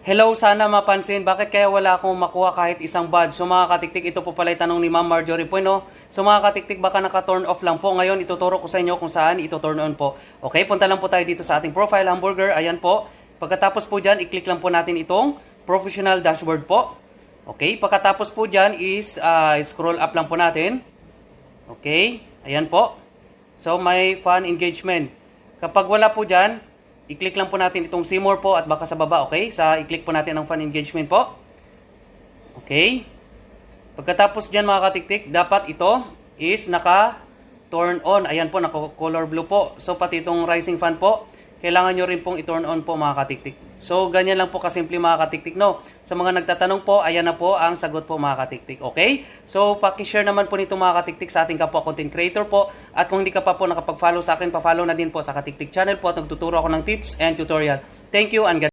Hello, sana mapansin, bakit kaya wala akong makuha kahit isang badge? So mga katiktik, ito po pala yung tanong ni Ma'am Marjorie po, no? So mga katiktik, baka naka-turn off lang po. Ngayon, ituturo ko sa inyo kung saan ito-turn on po. Okay, punta lang po tayo dito sa ating profile, hamburger. Ayan po. Pagkatapos po dyan, i-click lang po natin itong professional dashboard po. Okay, pagkatapos po dyan is scroll up lang po natin. Okay, ayan po. So may fan engagement. Kapag wala po dyan, i-click lang po natin itong see more po at baka sa baba, okay? I-click po natin ang fan engagement po. Okay. Pagkatapos dyan mga katiktik, dapat ito is naka-turn on. Ayan po, naka-color blue po. So pati itong rising fan po, kailangan nyo rin pong i-turn on po mga katiktik. So ganyan lang po kasimple mga katiktik, no? Sa mga nagtatanong po, ayan na po ang sagot po mga katiktik, okay? So paki-share naman po nito mga katiktik sa ating kapwa content creator po. At kung hindi ka pa po nakapag-follow sa akin, pa-follow na din po sa Katiktik channel po at nagtuturo ako ng tips and tutorial. Thank you and God